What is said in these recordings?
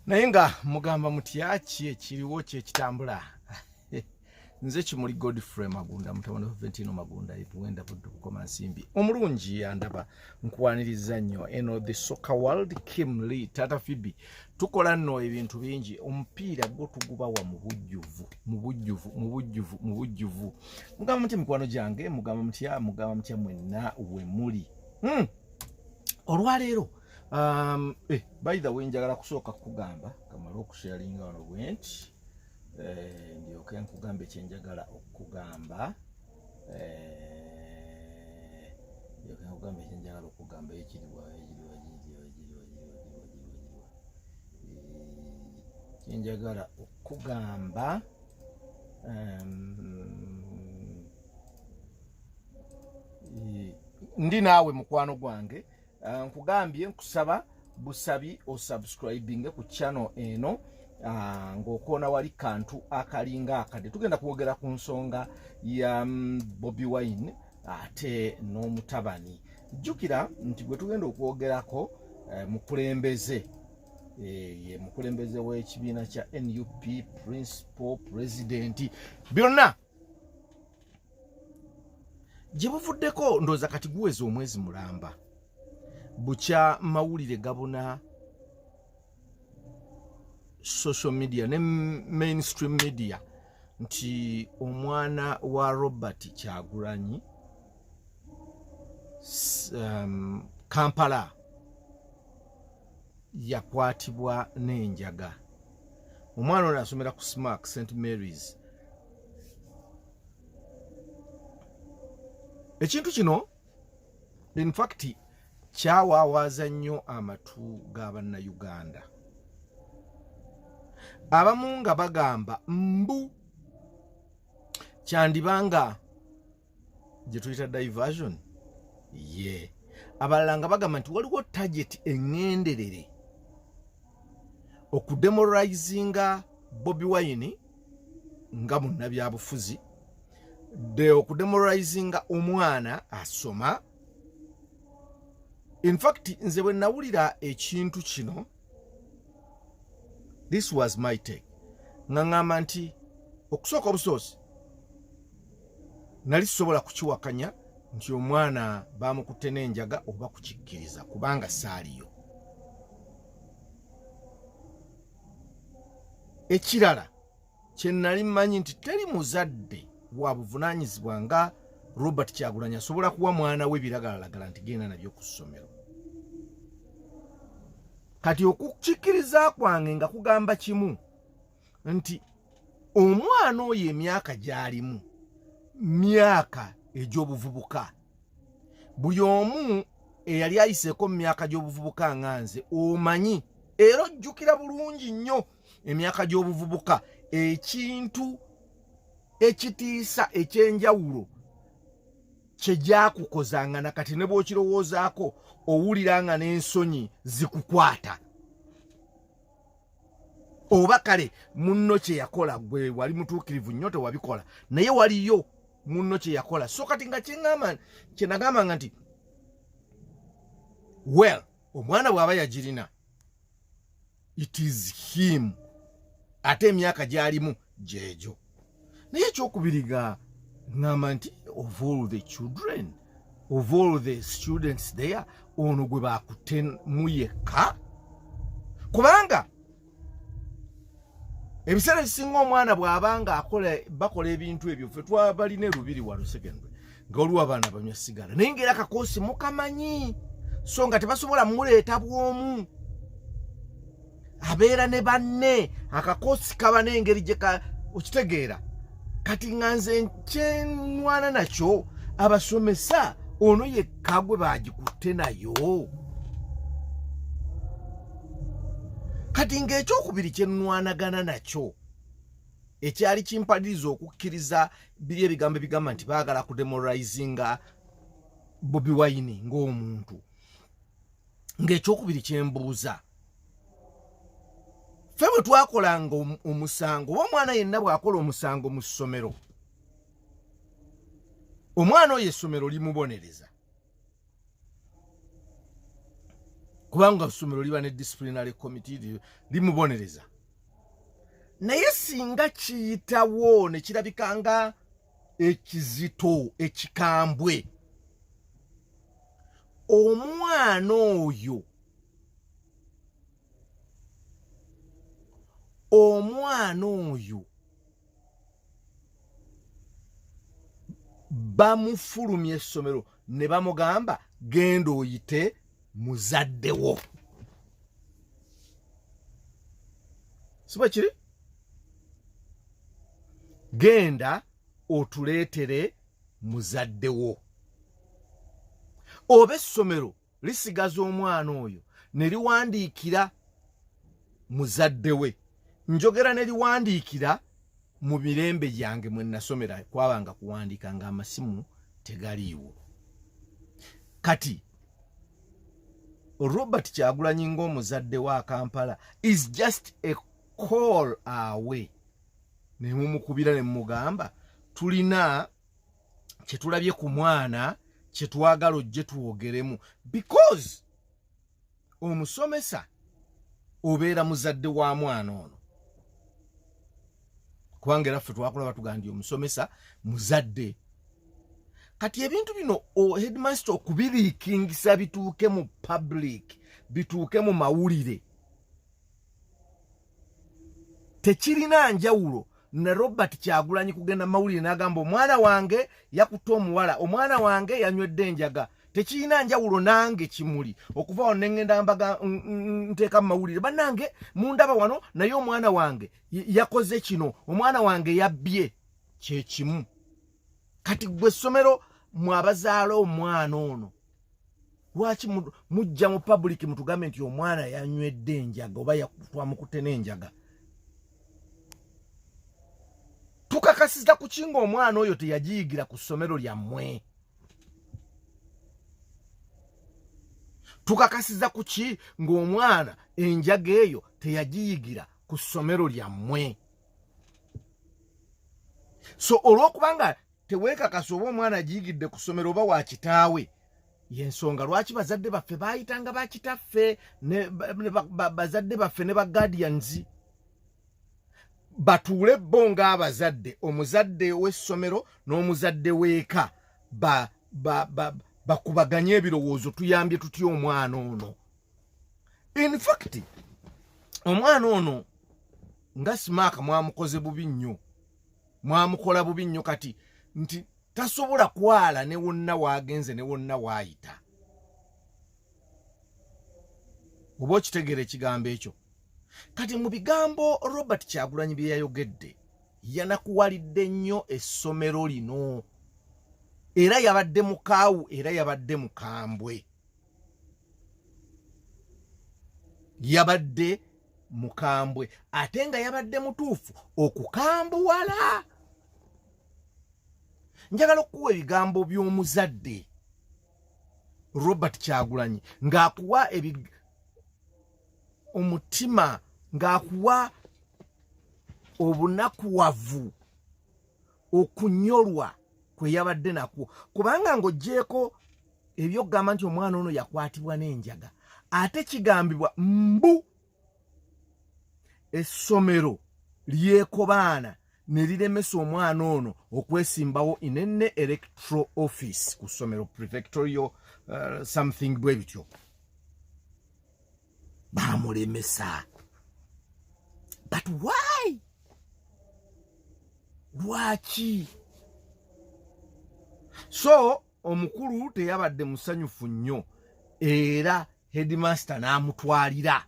naye nga mugamba mutya ki ekiriwo kye kitambula nze Kimuli Godfrey Magunda mutabani wa Ventino Magunda ituwenda budde kukoma nsimbi omulungi yandaba nkwaniriza nnyo eno the soccer world Kim Lee Tata Phoebe tukola nno ebintu bingi omupiira gwo tuguba wa mu bujjuvu mugamba mutya mikwano gyange mugamba mutya mwenna we muli olwaleero by the way njagala kusooka kugamba kamala okusharinga wano bwenti ndio ke nkugambe kyenjagala okugamba ndio ke nkugambe kyenjagala okugamba ekiriwa kyenjagala okugamba ndi naawe mukwano gwange nkugambye nkusaba busabi o subscribing ku channel eno ng'okoona wali kantu akalinga akadde tugenda kwogera ku nsonga ya Bobi Wine ate n'omutabani jjukira nti gwe tugenda okwogerako mukulembeze ye mukulembeze w'ekibiina kya NUP principal president byonna gye buvuddeko ndooza kati guweza omwezi mulamba bukya mawulire gabuna social media ne mainstream media nti omwana wa Robert Kyagulanyi Kampala yakwatibwa n'enjaga omwana ono asomera ku Smack St Mary's ekintu kino in fact kyawaawaza nnyo amatu g'Abannayuganda abamu nga bagamba mbu kyandibanga gye tuyita diversion ye abalala nga bagamba nti waliwo target eŋŋenderere okudemoralizinga Bobi Wine nga munnabyabufuzi de okudemoralizinga omwana asoma in fact nze bwe nawulira ekintu kino this was my take ngangamba nti okusooka obusoose nali sobola kukiwakanya nti omwana bamukutte n'enjaga oba kukikkiriza kubanga saaliyo ekirala kye nali mmanyi nti teri muzadde wa buvunaanyizibwa nga Robert Kyagulanyi asobola kuwa mwana we biragalalagala nti genda nabyo ku ssomero kati okukikkiriza kwange nga kugamba kimu nti omwana oyo emyaka gy'alimu myaka egy'obuvubuka buli omu eyali ayiseeko mu myaka gy'obuvubuka nga nze omanyi era ojjukira bulungi nnyo emyaka gy'obuvubuka ekintu ekitiisa ekyenjawulo kye gyakukozanga nakati ne bw'okirowoozaako owulira nga n'ensonyi zikukwata oba kale munno kye yakola gwe wali mutuukirivu nnyo tewabikola naye waliyo munno kye yakola so kati nga kye nagambanga nti well omwana bw'aba yagirina it is him ate emyaka gy'alimu gyegyo naye ekyokubiriga ngamba nti of all the children of all the students there ono gwe bakutte muyekka kubanga ebiseera ebisinga omwana bw'abanga bakola ebintu ebyo ffe twabalina erubiri wano secondary nga waliwo abaana banywa sigala naye ngaera akakoosi mukamanyi so nga tebasobola muleeta bwomu abeera ne banne akakoosi kaba n'engeri gye okitegeera kati nga nze kyenwana nakyo abasomesa ono yekka gwe bagikutte nayo kati ng'ekyokubiri kyenwanagana nakyo ekyali kimpaliriza okukkiriza biri ebigambo ebigamba nti baagala kudemoralizinga Bobi Wine ng'omuntu ng'ekyokubiri kyembuuza ffe bwe twakolanga omusango oba omwana yenna bw'akola omusango mu ssomero omwana oyo essomero limubonereza kubanga essomero liba ne disciplinary committee limubonereza. Naye singa kiyitawo ne kirabika nga ekizito ekikambwe, omwana oyo bamufulumya essomero ne bamugamba genda oyite muzaddewo. Siba kiri? Genda otuleetere muzaddewo. Oba essomero lisigaza omwana oyo ne liwandiikira muzaddewe. Njogera ne liwandiikira mu mirembe gyange mwe nasomera kwabanga kuwandiika nga amasimu tegaliiwo. Kati Robert Kyagulanyi ng'omuzadde wa Kampala is just a call away. Ne mumukubira ne mugamba tulina kye tulabye ku mwana kye twagala ojje tuwogeremu, because omusomesa obeera muzadde wa mwana ono. Kubanga era ffe twakulaba tugambye omusomesa muzadde. Kati ebintu bino headmaster okubiriikingisa bituuke mu public, bituuke mu mawulire, tekirina njawulo na Robert Kyagulanyi kugenda mawulire n'agamba omwana wange yakutte omuwala, omwana wange yanywedde enjaga. Tekirina njawulo nange Kimuli okuva awo ne ngenda mbaga nteeka mu mawulire, bannange mundaba wano naye omwana wange yakoze kino, omwana wange yabbye. Kye kimu. Kati gwe essomero mwabazaala omwana ono, lwaki mujja mu public mutugambe nti omwana yanywedde enjaga oba twamukutte n'enjaga? Tukakasiza ku kinga omwana oyo teyagiyigira ku ssomero lyammwe? Tukakasiza ku ki ng'omwana enjaga eyo teyagiyigira ku ssomero lyammwe? So olw'okubanga teweekakasa oba omwana agiyigidde ku ssomero oba wa kitaawe, yensonga lwaki bazadde baffe baayitanga bakitaffe ne bazadde baffe ne ba guardians batuule bo ng'abazadde, omuzadde w'essomero n'omuzadde w'eka bakubaganye ebirowoozo, tuyambye tutya omwana ono. In fact omwana ono nga Simaaka mwamukoze bubi nnyo, mwamukola bubi nnyo kati nti tasobola kwala ne wonna waagenze ne wonna waayita. Oba okitegeera ekigambo ekyo? Kati mu bigambo Robert Kyagulanyi bye yayogedde, yanakuwalidde nnyo essomero lino, era yabadde mukaawu era yabadde mukambwe. Yabadde mukambwe ate nga yabadde mutuufu okukambuwala. Njagala okuwa ebigambo by'omuzadde Robert Kyagulanyi ng'akuwa omutima, ng'akuwa obunakuwavu, okunyolwa kwe yabadde nakwo. Kubanga ng'oggyeko ebyokugamba nti omwana ono yakwatibwa n'enjaga, ate kigambibwa mbu essomero lyekobaana ne liremesa omwana ono okwesimbawo inenne electoral office ku ssomero, prefectorial something bwe bityo. Baamulemesa. But why? Lwaki? So omukulu teyabadde musanyufu nnyo era headmaster n'amutwalira.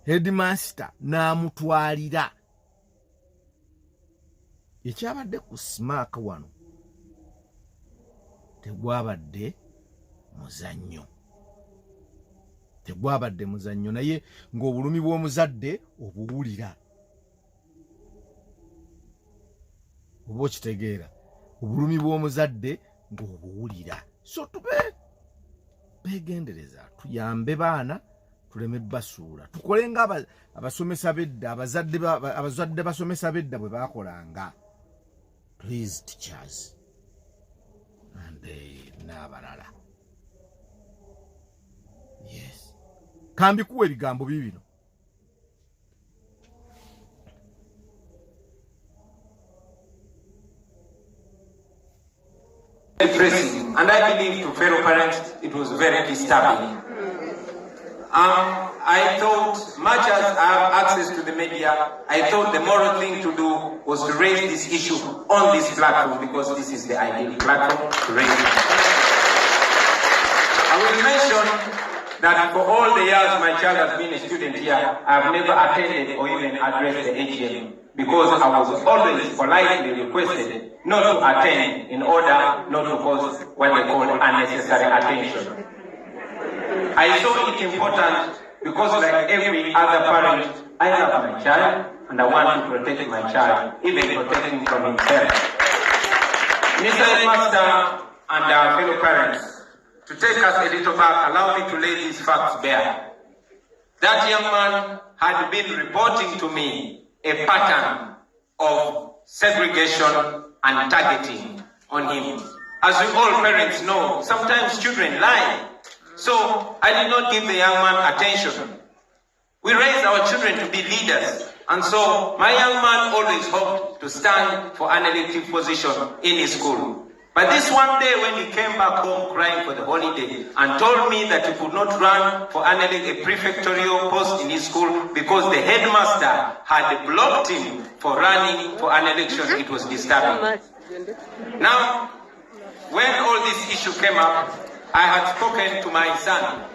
Headmaster n'amutwalira. Ekyabadde ku Simaaka wano tegwabadde muzannyo. Tegwabadde muzannyo, naye ng'obulumi bw'omuzadde obuwulira. Oba okitegeera? Obulumi bw'omuzadde ng'obuwulira. So tube beegendereza, tuyambe baana tuleme basuula. Tukole nga abasomesa bedda, abazadde basomesa bedda bwe baakolanga. Please teachers and n'abalala. kambi kuwe bigambo bibino. And I believe to fellow parents it was very disturbing. I thought, much as I have access to the media, I thought the moral thing to do was to raise this issue on this platform because this is the ideal platform to raise it. I will mention that for all the years my child has been a student here, I have never attended or even addressed the AGM because I was always politely requested not to attend in order not to cause what they call unnecessary attention. I saw it important because like every other parent, I love my child and I want to protect my child, even protect him from himself. Mr. Headmaster and our fellow parents, to take us a little back, allow me to lay these facts bare. That young man had been reporting to me a pattern of segregation and targeting on him. As we all parents know, sometimes children lie. So I did not give the young man attention. We raise our children to be leaders. And so my young man always hoped to stand for an elective position in his school. But this one day when he came back home crying for the holiday and told me that he could not run for a prefectorial post in his school because the headmaster had blocked him for running for an election, it was disturbing. Now, when all this issue came up, I had spoken to my son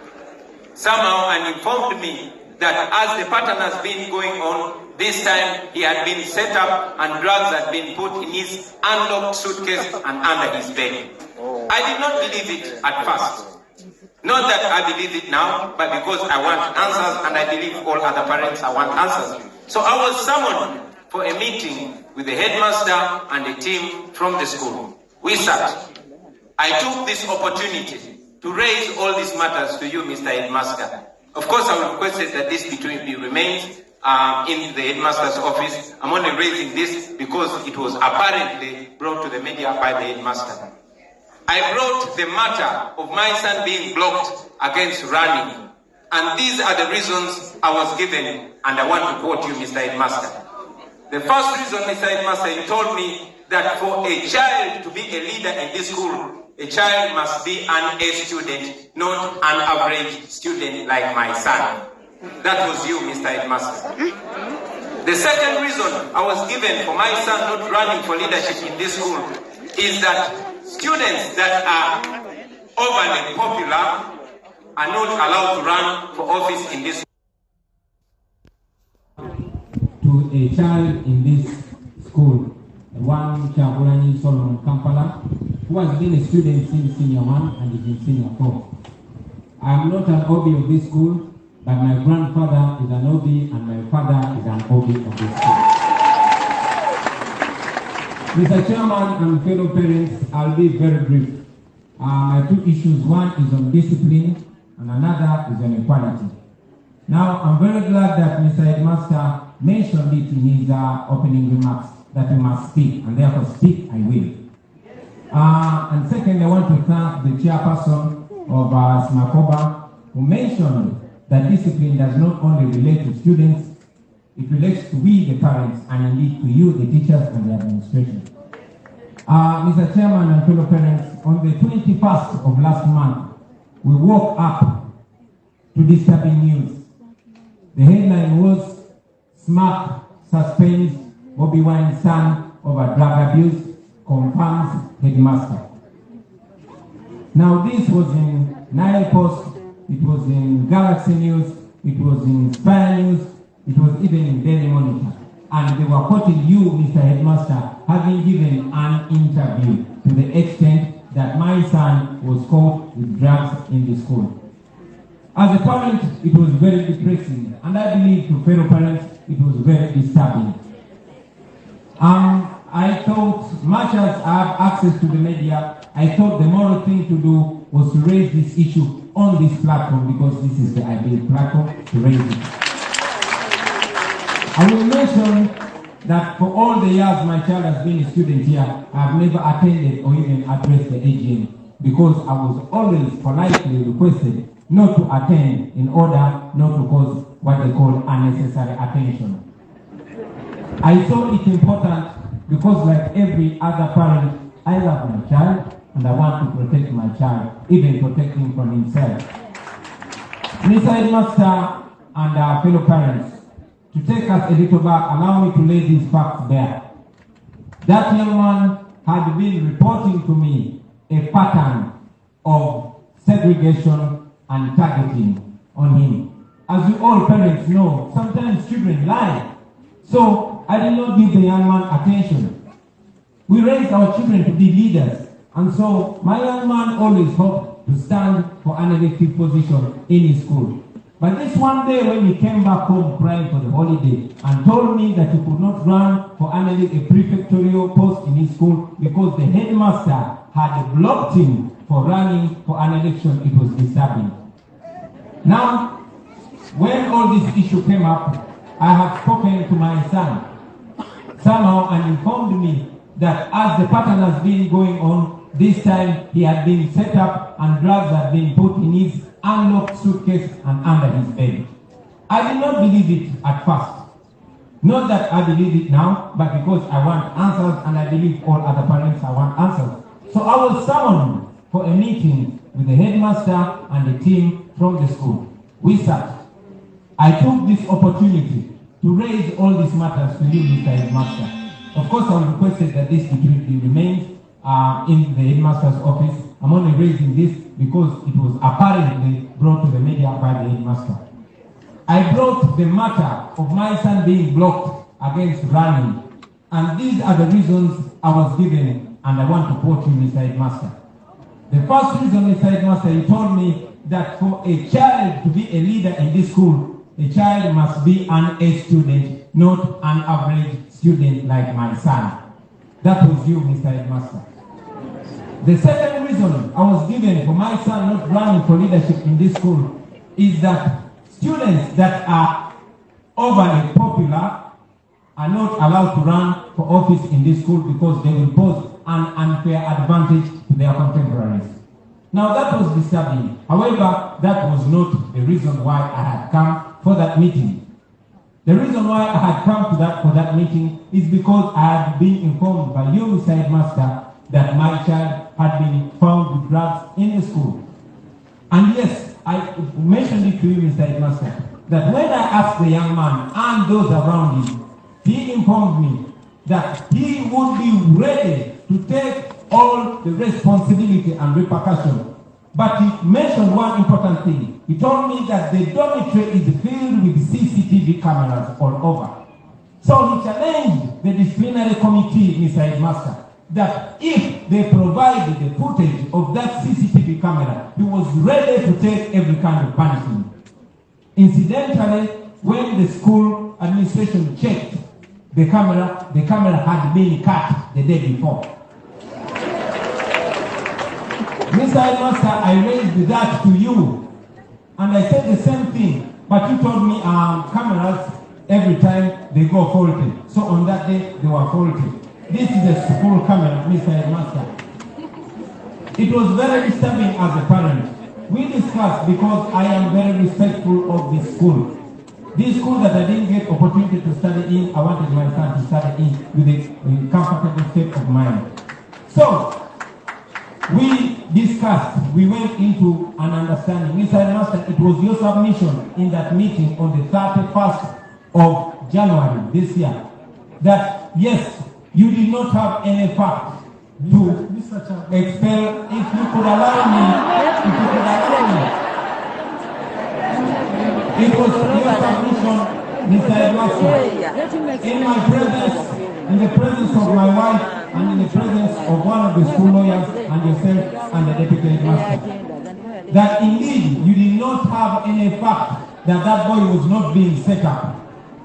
somehow and informed me that as the pattern has been going on, this time he had been set up and drugs had been put in his unlocked suitcase and under his bed. I did not believe it at first. Not that I believe it now, but because I want answers and I believe all other parents I want answers. So I was summoned for a meeting with the headmaster and a team from the school. We sat. I took this opportunity to raise all these matters to you, Mr. Headmaster. Of course, I requested that this be remained in the headmaster's office. I'm only raising this because it was apparently brought to the media by the headmaster. I brought the matter of my son being blocked against running. And these are the reasons I was given, and I want to quote you, Mr. Headmaster. The first reason, Mr. Headmaster, you told me that for a child to be a leader in this school, a child must be an A student, not an average student like my son. That was you, Mr. Headmaster. The second reason I was given for my son not running for leadership in this school is that students that are overly popular are not allowed to run for office in this school. To a child in this school, one Kyakoze Solomon Kampala, who has been a student since senior 1 and is in senior 4. I am not an OB of this school, but my grandfather is an OB and my father is an OB of this school. Mr. Chairman and fellow parents, I'll be very brief. My two issues, one is on discipline and another is on equality. Now, I'm very glad that Mr. Headmaster mentioned it in his opening remarks, that we must speak, and therefore speak I will. And second, I want to thank the chairperson of Smakoba, who mentioned that discipline does not only relate to students, it relates to we, the parents, and indeed to you, the teachers and the administration. Mr. Chairman and fellow parents, on the 21st of last month, we woke up to disturbing news. The headline was, "Smack suspends Bobi Wine's son over drug abuse, confirms Headmaster." Now this was in Nile Post, it was in Galaxy News, it was in Spire News, it was even in Daily Monitor. And they were quoting you, Mr. Headmaster, having given an interview to the extent that my son was caught with drugs in the school. As a parent, it was very depressing, and I believe to fellow parents, it was very disturbing. I thought, much as I have access to the media, I thought the moral thing to do was to raise this issue on this platform because this is the ideal platform to raise it. I will mention that for all the years my child has been a student here, I have never attended or even addressed the AGM because I was always politely requested not to attend in order not to cause what they call unnecessary attention. I saw it important because like every other parent, I love my child and I want to protect my child, even protect him from himself. Mr. Headmaster and our fellow parents, to take us a little back, allow me to lay these facts bare. That young man had been reporting to me a pattern of segregation and targeting on him. As you all parents know, sometimes children lie. So I did not give the young man attention. We raised our children to be leaders. And so my young man always hoped to stand for an elective position in his school. But this one day when he came back home crying for the holiday and told me that he could not run for a prefectorial post in his school because the headmaster had blocked him for running for an election, it was disturbing. Now, when all this issue came up, I have spoken to my son somehow and informed me that as the pattern has been going on, this time he had been set up and drugs had been put in his unlocked suitcase and under his bed. I did not believe it at first. Not that I believe it now, but because I want answers and I believe all other parents I want answers. So I was summoned for a meeting with the headmaster and the team from the school. We sat. I took this opportunity to raise all these matters to you, Mr. Headmaster. Of course, I requested that this remains in the headmaster's office. I'm only raising this because it was apparently brought to the media by the headmaster. I brought the matter of my son being blocked against running. And these are the reasons I was given, and I want to quote you, Mr. Headmaster. The first reason, Mr. Headmaster, he told me that for a child to be a leader in this school, a child must be an A student, not an average student like my son. That was you, Mr. Headmaster. The second reason I was given for my son not running for leadership in this school is that students that are overly popular are not allowed to run for office in this school because they will pose an unfair advantage to their contemporaries. Now that was disturbing. However, that was not the reason why I had come for that meeting. The reason why I had come for that meeting is because I had been informed by you, Mr. Headmaster, that my child had been found with drugs in the school. And yes, I mentioned it to you, Mr. Headmaster, that when I asked the young man and those around him, he informed me that he would be ready to take all the responsibility and repercussion. But he mentioned one important thing. He told me that the dormitory is filled with CCTV cameras all over. So he challenged the disciplinary committee, Mr. Headmaster, that if they provided the footage of that CCTV camera, he was ready to take every kind of punishment. Incidentally, when the school administration checked the camera had been cut the day before. Mr. Headmaster, I raised that to you, and I said the same thing, but you told me cameras every time they go faulty. So on that day, they were faulty. This is a school camera, Mr. Headmaster. It was very disturbing as a parent. We discussed because I am very respectful of this school. This school that I didn't get opportunity to study in, I wanted my son to study in with a comfortable state of mind. So, we discussed, we went into an understanding. Mr. Headmaster, it was your submission in that meeting on the 31st of January this year that yes, you did not have any fact to expel. If you could allow me, it was your submission, Mr. Headmaster, in my presence, in the presence of my wife, and in the presence of one of the school lawyers and yourself and the deputy headmaster, that indeed you did not have any fact that that boy was not being set up.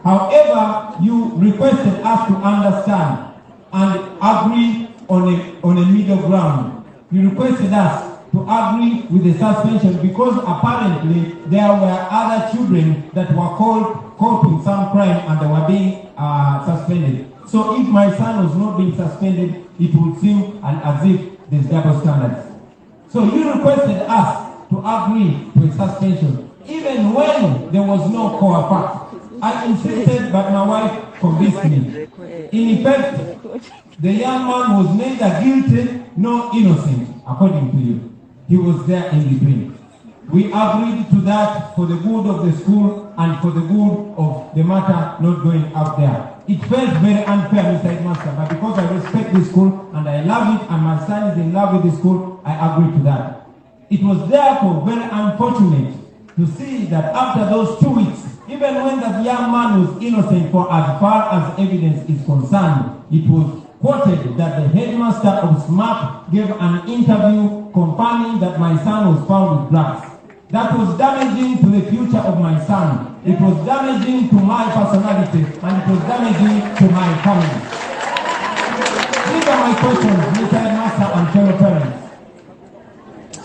However, you requested us to understand and agree on a middle ground. You requested us to agree with the suspension because apparently there were other children that were caught in some crime and they were being suspended. So if my son was not being suspended, it would seem as if there's double standards. So you requested us to to agree to a suspension, even when there was no core fact. I insisted, but my wife convinced me. In effect, the young man was neither guilty nor innocent, according to you. He was there in between. We agreed to that for the good of the school and for the good of the matter not going up there. It felt very unfair, Mr. Headmaster, but because I respect this school and I love it and my son is in love with the school, I agreed to that. It was therefore very unfortunate to see that after those 2 weeks, even when that young man was innocent for as far as evidence is concerned, it was quoted that the headmaster of SMAP gave an interview confirming that my son was found with drugs. That was damaging to the future of my son. It was damaging to my personality and it was damaging to my family. These are my questions, Mr. Headmaster and fellow parents.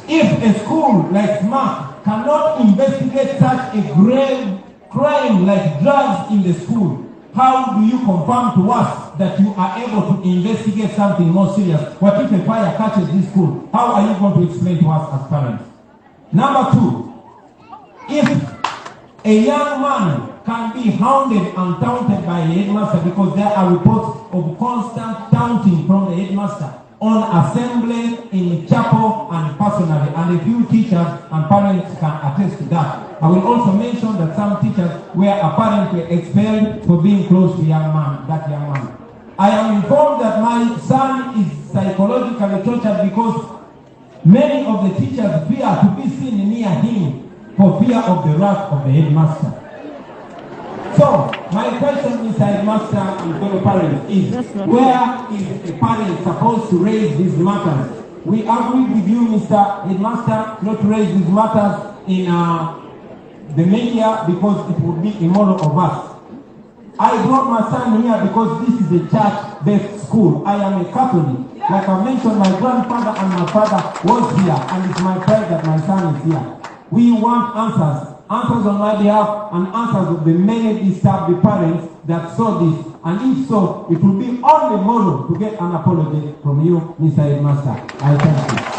If a school like SMAP cannot investigate such a grave crime like drugs in the school, how do you confirm to us that you are able to investigate something more serious? What if a fire catches this school? How are you going to explain to us as parents? Number 2, if a young man can be hounded and taunted by a headmaster because there are reports of constant taunting from the headmaster on assembly, in chapel, and personally, and a few teachers and parents can attest to that. I will also mention that some teachers were apparently expelled for being close to that young man. I am informed that my son is psychologically tortured because many of the teachers fear to be seen near him for fear of the wrath of the headmaster. So, my question, Mr. Headmaster and fellow parents, is where is a parent supposed to raise these matters? We agree with you, Mr. Headmaster, not to raise these matters in the media because it would be immoral of us. I brought my son here because this is a church-based school. I am a Catholic. Like I mentioned, my grandfather and my father was here, and it's my pride that my son is here. We want answers on my behalf and answers of the many disturbed parents that saw this. And if so, it will be only moral to get an apology from you, Mr. Headmaster. I thank you.